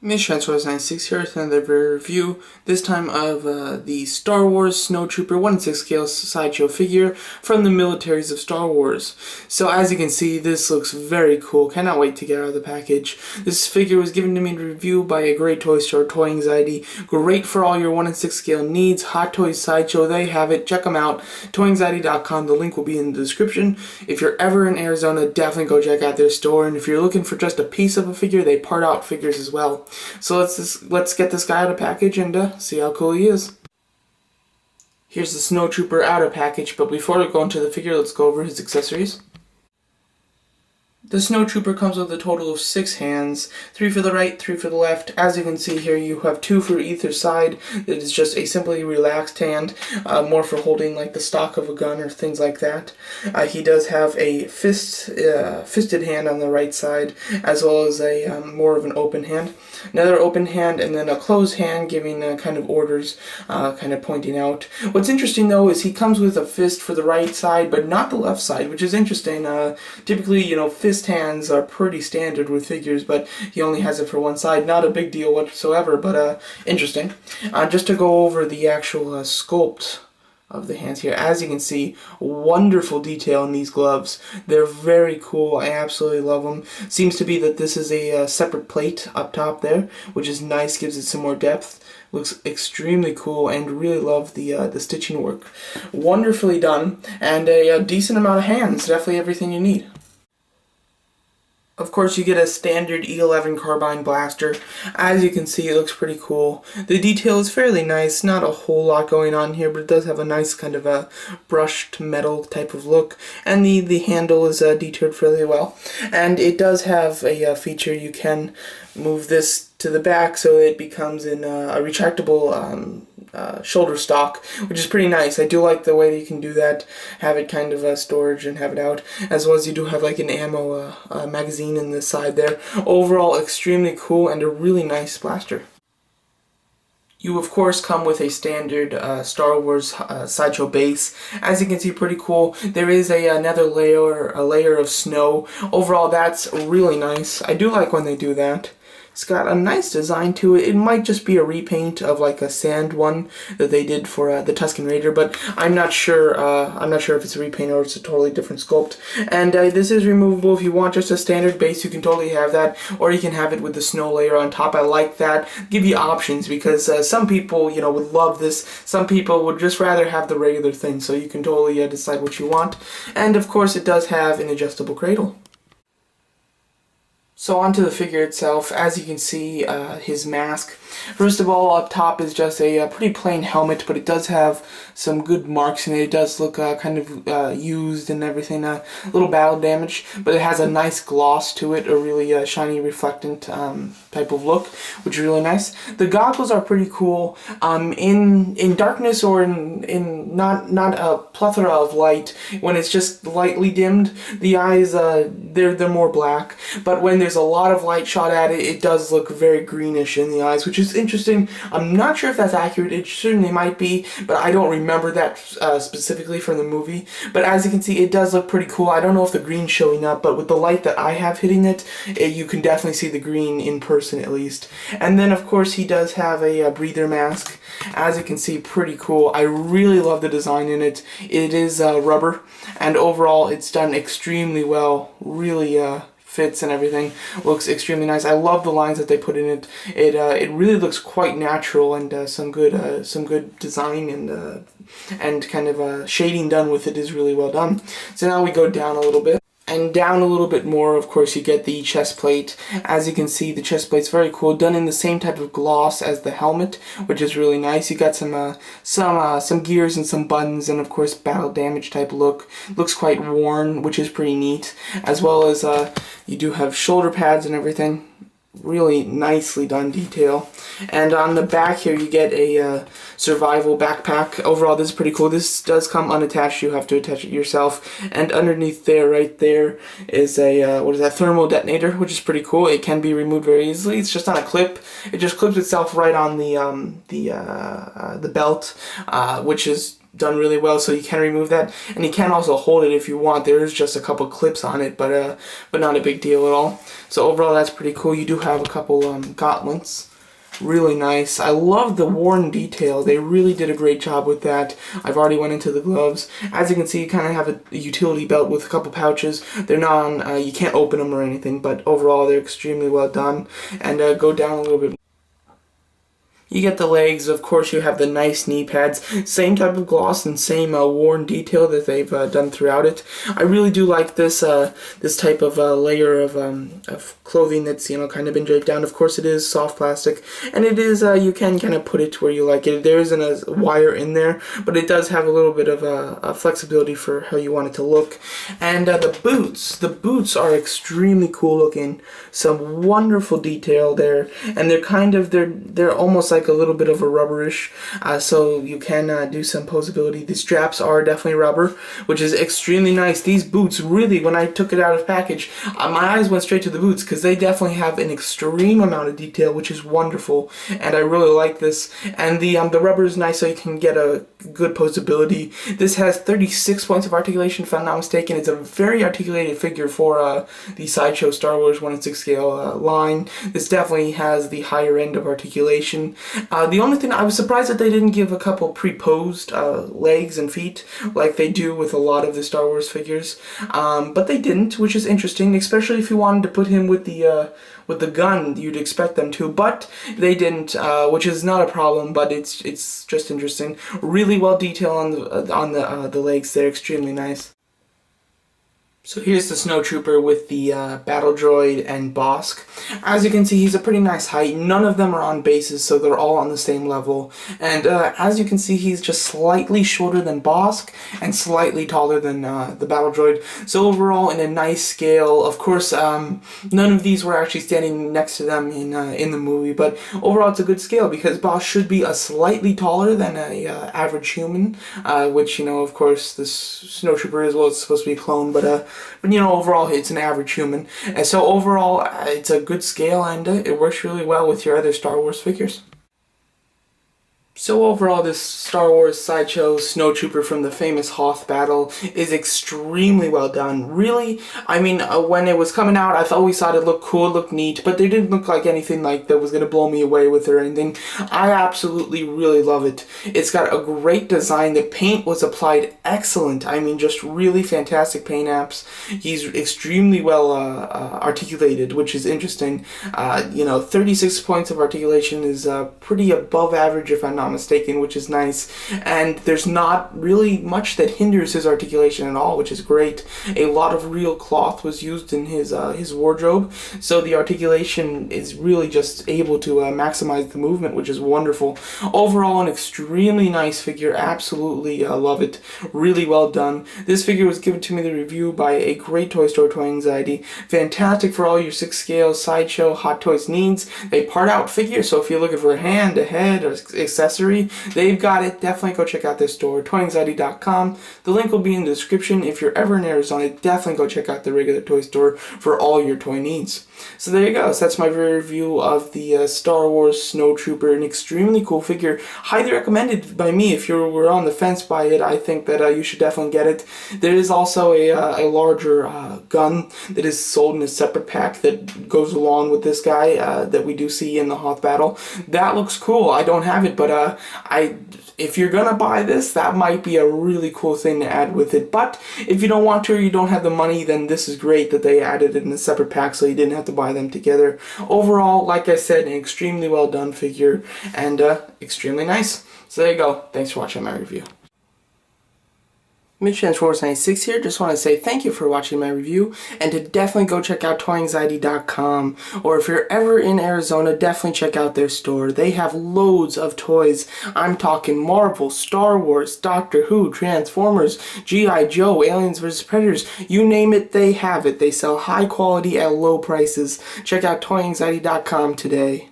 Miss Transforce96 here with another review, this time of the Star Wars SnowTrooper 1/6 scale sideshow figure from the militaries of Star Wars. So as you can see, this looks very cool. Cannot wait to get out of the package. This figure was given to me to review by a great toy store, Toy Anxiety. Great for all your 1/6 scale needs. Hot Toys Sideshow, they have it. Check them out. ToyAnxiety.com. The link will be in the description. If you're ever in Arizona, definitely go check out their store. And if you're looking for just a piece of a figure, they part out figures as well. So let's get this guy out of package and see how cool he is. Here's the SnowTrooper out of package, but before we go into the figure, let's go over his accessories. The SnowTrooper comes with a total of 6 hands, 3 for the right, 3 for the left. As you can see here, you have 2 for either side. It is just a simply relaxed hand, more for holding like the stock of a gun or things like that. He does have a fisted hand on the right side, as well as a more of an open hand. Another open hand, and then a closed hand giving kind of orders, kind of pointing out. What's interesting though is he comes with a fist for the right side, but not the left side, which is interesting. Typically, fist hands are pretty standard with figures, but he only has it for one side. Not a big deal whatsoever, but interesting. Just to go over the actual sculpt of the hands here. As you can see, wonderful detail in these gloves. They're very cool. I absolutely love them. Seems to be that this is a separate plate up top there, which is nice, gives it some more depth. Looks extremely cool, and really love the stitching work. Wonderfully done, and a decent amount of hands. Definitely everything you need. Of course, you get a standard E11 carbine blaster. As you can see, it looks pretty cool. The detail is fairly nice. Not a whole lot going on here, but it does have a nice kind of a brushed metal type of look. And the handle is detoured fairly well. And it does have a feature. You can move this to the back so it becomes in a retractable shoulder stock, which is pretty nice. I do like the way that you can do that, have it kind of storage and have it out, as well as you do have like an ammo magazine in the side there. Overall, extremely cool and a really nice blaster. You of course come with a standard Star Wars sideshow base. As you can see, pretty cool. There is another layer of snow. Overall, that's really nice. I do like when they do that. It's got a nice design to it. It might just be a repaint of like a sand one that they did for the Tusken Raider, but I'm not sure. I'm not sure if it's a repaint or it's a totally different sculpt. And this is removable. If you want just a standard base, you can totally have that, or you can have it with the snow layer on top. I like that. Give you options, because some people, would love this. Some people would just rather have the regular thing. So you can totally decide what you want. And of course, it does have an adjustable cradle. So onto the figure itself. As you can see, his mask. First of all, up top is just a pretty plain helmet, but it does have some good marks in it. It does look kind of used and everything, a little battle damage, but it has a nice gloss to it, a really shiny, reflectant type of look, which is really nice. The goggles are pretty cool. In darkness, or in not a plethora of light, when it's just lightly dimmed, the eyes they're more black. But when there's a lot of light shot at it, it does look very greenish in the eyes, which is interesting. I'm not sure if that's accurate. It certainly might be, but I don't remember that specifically from the movie. But as you can see, it does look pretty cool. I don't know if the green's showing up, but with the light that I have hitting it, you can definitely see the green in person at least. And then of course he does have a breather mask. As you can see, pretty cool. I really love the design in it. It is rubber, and overall it's done extremely well. Really fits and everything. Looks extremely nice. I love the lines that they put in it. It really looks quite natural, and some good design and kind of shading done with it is really well done. So now we go down a little bit. And down a little bit more, of course, you get the chest plate. As you can see, the chest plate's very cool, done in the same type of gloss as the helmet, which is really nice. You got some gears and some buttons, and of course, battle damage type look. Looks quite worn, which is pretty neat. As well as you do have shoulder pads and everything. Really nicely done detail. And on the back here you get a survival backpack. Overall, this is pretty cool. This does come unattached. You have to attach it yourself. And underneath there, right there, is a what is that, thermal detonator, which is pretty cool. It can be removed very easily. It's just on a clip. It just clips itself right on the belt, which is done really well, so you can remove that, and you can also hold it if you want. There is just a couple clips on it, but not a big deal at all. So overall, that's pretty cool. You do have a couple gauntlets. Really nice. I love the worn detail. They really did a great job with that. I've already went into the gloves. As you can see, you kind of have a utility belt with a couple pouches. They're not on, you can't open them or anything, but overall they're extremely well done. And go down a little bit. You get the legs, of course you have the nice knee pads, same type of gloss and same worn detail that they've done throughout it. I really do like this this type of layer of clothing that's, you know, kind of been draped down. Of course it is soft plastic, and it is, you can kind of put it where you like it. There isn't a wire in there, but it does have a little bit of a flexibility for how you want it to look. And the boots are extremely cool looking. Some wonderful detail there, and they're kind of, they're almost like a little bit of a rubberish, so you can do some posability. The straps are definitely rubber, which is extremely nice. These boots really, when I took it out of package, my eyes went straight to the boots because they definitely have an extreme amount of detail, which is wonderful, and I really like this. And the rubber is nice, so you can get a good posability. This has 36 points of articulation, if I'm not mistaken. It's a very articulated figure for the Sideshow Star Wars 1/6 scale line. This definitely has the higher end of articulation. The only thing, I was surprised that they didn't give a couple pre-posed legs and feet like they do with a lot of the Star Wars figures, but they didn't, which is interesting, especially if you wanted to put him with the gun. You'd expect them to, but they didn't, which is not a problem, but it's just interesting. Really well detailed on the legs. They're extremely nice. So here's the SnowTrooper with the Battle Droid and Bosk. As you can see, he's a pretty nice height. None of them are on bases, so they're all on the same level. And as you can see, he's just slightly shorter than Bosk and slightly taller than the Battle Droid. So overall, in a nice scale. Of course, none of these were actually standing next to them in the movie, but overall, it's a good scale because Bosk should be a slightly taller than a average human, which, you know, of course, this SnowTrooper is, well, it's supposed to be a clone, but you know, overall it's an average human, and so overall it's a good scale, and it works really well with your other Star Wars figures. So overall, this Star Wars Sideshow SnowTrooper from the famous Hoth battle is extremely well done. Really, I mean, when it was coming out, I always thought it looked cool, it looked neat, but they didn't look like anything like that was going to blow me away with it or anything. I absolutely really love it. It's got a great design. The paint was applied excellent. I mean, just really fantastic paint apps. He's extremely well articulated, which is interesting. You know, 36 points of articulation is pretty above average, if I'm not mistaken, which is nice, and there's not really much that hinders his articulation at all, which is great. A lot of real cloth was used in his wardrobe, so the articulation is really just able to maximize the movement, which is wonderful. Overall, an extremely nice figure. Absolutely love it. Really well done. This figure was given to me the review by a great toy store, Toy Anxiety. Fantastic for all your 6 scale Sideshow Hot Toys needs. They part out figures, so if you're looking for a hand, a head, or accessory, they've got it. Definitely go check out their store, toyanxiety.com. The link will be in the description. If you're ever in Arizona, definitely go check out the regular toy store for all your toy needs. So there you go. So that's my very review of the Star Wars SnowTrooper, an extremely cool figure. Highly recommended by me. If you were on the fence by it, I think that you should definitely get it. There is also a larger gun that is sold in a separate pack that goes along with this guy that we do see in the Hoth battle. That looks cool. I don't have it, but if you're gonna buy this, that might be a really cool thing to add with it. But if you don't want to, or you don't have the money, then this is great that they added it in a separate pack, so you didn't have to buy them together. Overall, like I said, an extremely well done figure, and extremely nice. So there you go. Thanks for watching my review. MidTransformers96 here. Just want to say thank you for watching my review, and to definitely go check out toyanxiety.com, or if you're ever in Arizona, definitely check out their store. They have loads of toys. I'm talking Marvel, Star Wars, Doctor Who, Transformers, G.I. Joe, Aliens vs. Predators, you name it, they have it. They sell high quality at low prices. Check out toyanxiety.com today.